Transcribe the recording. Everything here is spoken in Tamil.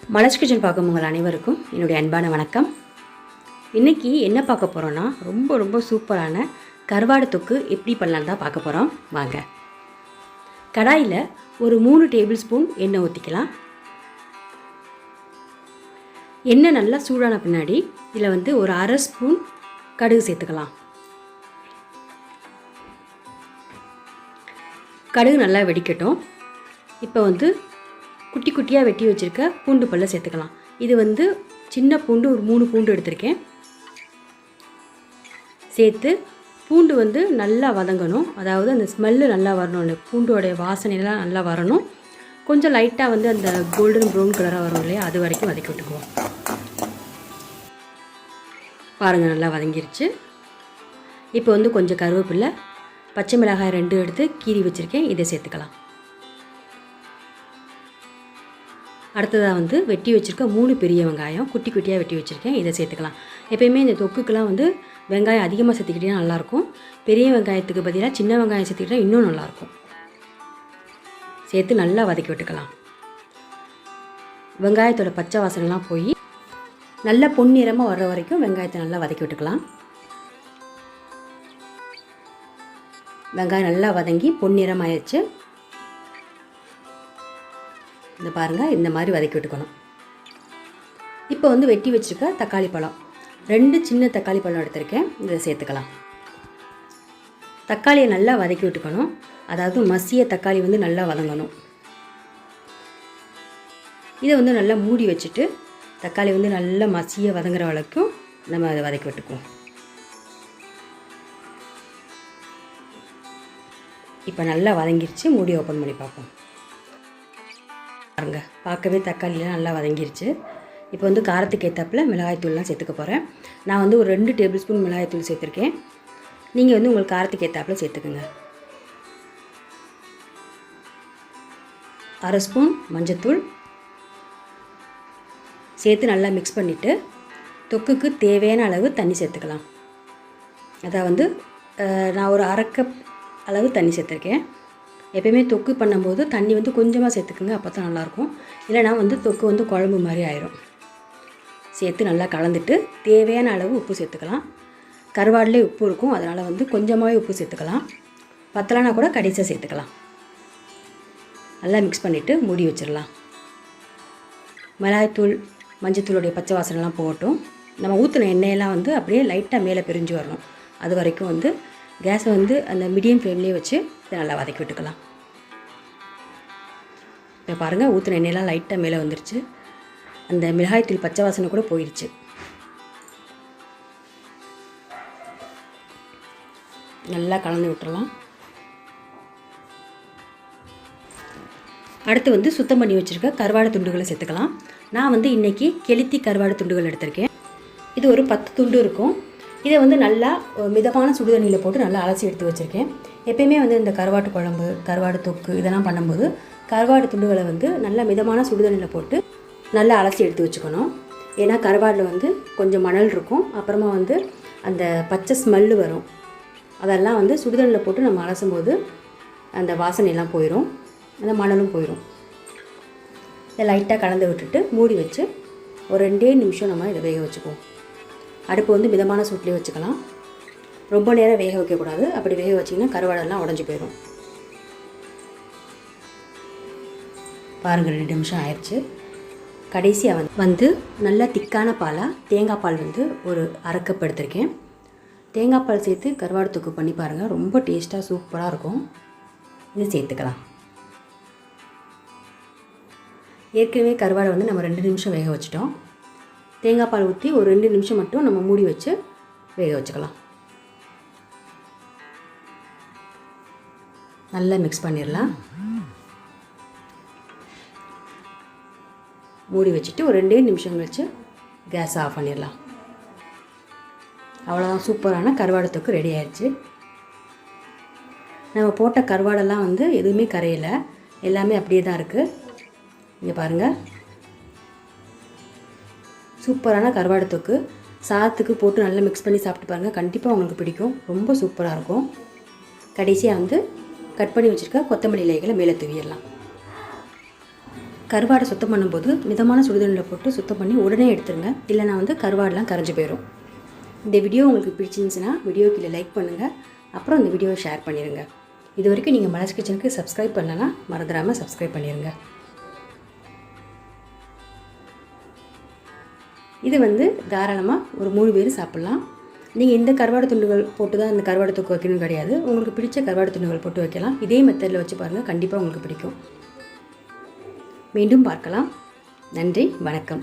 மலர்ஸ் கிச்சன் பார்க்கும் உங்கள் அனைவருக்கும் என்னுடைய அன்பான வணக்கம். இன்றைக்கி என்ன பார்க்க போகிறோன்னா ரொம்ப சூப்பரான கருவாடு தொக்கு எப்படி பண்ணலான்னு தான் பார்க்க போகிறோம். வாங்க. கடாயில் ஒரு 3 டேபிள் ஸ்பூன் எண்ணெய் ஊற்றிக்கலாம். எண்ணெய் நல்லா சூடான பின்னாடி இதில் ஒரு அரை ஸ்பூன் கடுகு சேர்த்துக்கலாம். கடுகு நல்லா வெடிக்கட்டும். இப்போ குட்டி குட்டியாக வெட்டி வச்சுருக்க பூண்டு பல்ல சேர்த்துக்கலாம். இது சின்ன பூண்டு ஒரு 3 பூண்டு எடுத்திருக்கேன். சேர்த்து பூண்டு நல்லா வதங்கணும். அதாவது அந்த ஸ்மெல்லு நல்லா வரணும், அந்த பூண்டோடைய வாசனைலாம் நல்லா வரணும். கொஞ்சம் லைட்டாக அந்த கோல்டன் ப்ரௌன் கலராக வரும் இல்லையா, அது வரைக்கும் வதக்கி விட்டுக்குவோம். பாருங்கள், நல்லா வதங்கிருச்சு. இப்போ கொஞ்சம் கருவேப்பிலை, பச்சை மிளகாய் 2 எடுத்து கீறி வச்சுருக்கேன், இதை சேர்த்துக்கலாம். அடுத்ததாக வெட்டி வச்சுருக்க 3 பெரிய வெங்காயம் குட்டி குட்டியாக வெட்டி வச்சுருக்கேன், இதை சேர்த்துக்கலாம். எப்போயுமே இந்த தொக்குக்கெலாம் வெங்காயம் அதிகமாக சேர்த்துக்கிட்டே நல்லாயிருக்கும். பெரிய வெங்காயத்துக்கு பதிலாக சின்ன வெங்காயம் சேர்த்துக்கிட்டால் இன்னும் நல்லாயிருக்கும். சேர்த்து நல்லா வதக்கி விட்டுக்கலாம். வெங்காயத்தோட பச்சை வாசனைலாம் போய் நல்லா பொன்னிறமாக வர்ற வரைக்கும் வெங்காயத்தை நல்லா வதக்கி விட்டுக்கலாம். வெங்காயம் நல்லா வதங்கி பொன்னிறம் ஆயிடுச்சு. இந்த பாருங்கள், இந்த மாதிரி வதக்கி விட்டுக்கணும். இப்போ வெட்டி வச்சுருக்க தக்காளி பழம் 2 சின்ன தக்காளி பழம் எடுத்திருக்கேன், இதை சேர்த்துக்கலாம். தக்காளியை நல்லா வதக்கி விட்டுக்கணும். அதாவது மசிய தக்காளி நல்லா வதங்கணும். இதை நல்லா மூடி வச்சுட்டு தக்காளி நல்லா மசிய வதங்குற வரைக்கும் நம்ம அதை வதக்கி விட்டுக்குவோம். இப்போ நல்லா வதங்கிருச்சு. மூடி ஓப்பன் பண்ணி பார்ப்போம். பாருங்க, பார்க்கவே தக்காளிலாம் நல்லா வதங்கிருச்சு. இப்போ காரத்துக்கு ஏற்றாப்புல மிளகாய்த்தூள்லாம் சேர்த்துக்க போகிறேன். நான் ஒரு 2 டேபிள் ஸ்பூன் மிளகாய்த்தூள் சேர்த்துருக்கேன். நீங்கள் உங்களுக்கு காரத்துக்கு ஏற்றாப்புல சேர்த்துக்குங்க. அரை ஸ்பூன் மஞ்சத்தூள் சேர்த்து நல்லா மிக்ஸ் பண்ணிவிட்டு தொக்குக்கு தேவையான அளவு தண்ணி சேர்த்துக்கலாம். அதான் நான் ஒரு அரை கப் அளவு தண்ணி சேர்த்துருக்கேன். எப்போயுமே தொக்கு பண்ணும்போது தண்ணி கொஞ்சமாக சேர்த்துக்குங்க, அப்போ தான் நல்லாயிருக்கும். இல்லைனா தொக்கு குழம்பு மாதிரி ஆயிரும். சேர்த்து நல்லா கலந்துட்டு தேவையான அளவு உப்பு சேர்த்துக்கலாம். கருவாடிலே உப்பு இருக்கும், அதனால் கொஞ்சமாகவே உப்பு சேர்த்துக்கலாம். பத்தலைனா கூட கடைசியாக சேர்த்துக்கலாம். நல்லா மிக்ஸ் பண்ணிவிட்டு மூடி வச்சிடலாம். மிளகாய்த்தூள் மஞ்சத்தூளுடைய பச்சை வாசனைலாம் போகட்டும். நம்ம ஊற்றின எண்ணெயெல்லாம் அப்படியே லைட்டாக மேலே பிரிஞ்சு வரணும். அது வரைக்கும் கேஸை அந்த மீடியம் ஃப்ளேம்லேயே வச்சு இதை நல்லா வதக்கி விட்டுக்கலாம். இப்போ பாருங்கள், ஊற்றின எண்ணெயெல்லாம் லைட்டாக மேலே வந்துருச்சு. அந்த மிளகாய்த்தூள் பச்சை வாசனை கூட போயிடுச்சு. நல்லா கலந்து விட்டுறலாம். அடுத்து சுத்தம் பண்ணி வச்சுருக்க கருவாடு துண்டுகளை சேர்த்துக்கலாம். நான் இன்றைக்கி கெளுத்தி கருவாடு துண்டுகள் எடுத்திருக்கேன். இது ஒரு 10 துண்டு இருக்கும். இதை நல்லா மிதமான சுடுதண்ணியில் போட்டு நல்லா அலசி எடுத்து வச்சுருக்கேன். எப்பயுமே இந்த கருவாட்டு குழம்பு, கருவாடு தொக்கு இதெல்லாம் பண்ணும்போது கருவாடு துண்டுகளை நல்லா மிதமான சுடுதண்ணியில் போட்டு நல்லா அலசி எடுத்து வச்சுக்கணும். ஏன்னா கருவாடில் கொஞ்சம் மணல் இருக்கும். அப்புறமா அந்த பச்சை ஸ்மெல்லு வரும். அதெல்லாம் சுடுதண்ணியில் போட்டு நம்ம அலசும்போது அந்த வாசனையெல்லாம் போயிடும், அந்த மணலும் போயிடும். இதை லைட்டாக கலந்து விட்டுட்டு மூடி வச்சு ஒரு 2 நிமிஷம் நம்ம இதை வேக வச்சுக்குவோம். அடுப்பு மிதமான சூட்லேயே வச்சுக்கலாம். ரொம்ப நேரம் வேக வைக்கக்கூடாது. அப்படி வேக வச்சிங்கன்னா கருவாடெல்லாம் உடஞ்சி போயிடும். பாருங்கள், 2 நிமிஷம் ஆயிடுச்சு. கடைசியாக நல்லா திக்கான பாலாக தேங்காய் பால் ஒரு அரை கப் எடுத்திருக்கேன். தேங்காய் பால் சேர்த்து கருவாடு தொக்கு பண்ணி பாருங்கள், ரொம்ப டேஸ்ட்டாக சூப்பராக இருக்கும். இது சேர்த்துக்கலாம். ஏற்கனவே கருவாடை நம்ம 2 நிமிஷம் வேக வச்சிட்டோம். தேங்காய் பால் ஊற்றி ஒரு 2 நிமிஷம் மட்டும் நம்ம மூடி வச்சு வேக வச்சுக்கலாம். நல்லா மிக்ஸ் பண்ணிடலாம். மூடி வச்சுட்டு ஒரு 2 நிமிஷம் கழிச்சு கேஸ் ஆஃப் பண்ணிடலாம். அவ்வளோதான், சூப்பரான கருவாடு தொக்கு ரெடி ஆயிடுச்சு. நம்ம போட்ட கருவாடெல்லாம் எதுவுமே கரையலை, எல்லாமே அப்படியே தான் இருக்குது. இங்கே பாருங்கள், சூப்பரான கருவாடு தொக்கு சாதத்துக்கு போட்டு நல்லா மிக்ஸ் பண்ணி சாப்பிட்டு பாருங்கள், கண்டிப்பாக உங்களுக்கு பிடிக்கும். ரொம்ப சூப்பராக இருக்கும். கடைசியாக கட் பண்ணி வச்சுருக்க கொத்தமல்லி இலைகளை மேலே தூவிடலாம். கருவாடை சுத்தம் பண்ணும்போது மிதமான சுடுதண்ணில் போட்டு சுத்தம் பண்ணி உடனே எடுத்துருங்க. இல்லைனா வந்து கருவாடெலாம் கரைஞ்சி போயிடும். இந்த வீடியோ உங்களுக்கு பிடிச்சிருந்துச்சுன்னா வீடியோ கீழே லைக் பண்ணுங்கள். அப்புறம் இந்த வீடியோவை ஷேர் பண்ணிடுங்க. இது வரைக்கும் நீங்கள் மலர்ஸ் கிச்சனுக்கு சப்ஸ்கிரைப் பண்ணலன்னா மறந்துடாமல் சப்ஸ்கிரைப் பண்ணிடுங்க. இது வந்து தாராளமாக ஒரு 3 பேர் சாப்பிட்லாம். நீங்கள் இந்த கருவாடு துண்டுகள் போட்டு தான் இந்த கருவாடு தொக்கு வைக்கணும்னு கிடையாது. உங்களுக்கு பிடிச்ச கருவாடு துண்டுகள் போட்டு வைக்கலாம். இதே மெத்தடில் வச்சு பாருங்கள், கண்டிப்பாக உங்களுக்கு பிடிக்கும். மீண்டும் பார்க்கலாம். நன்றி, வணக்கம்.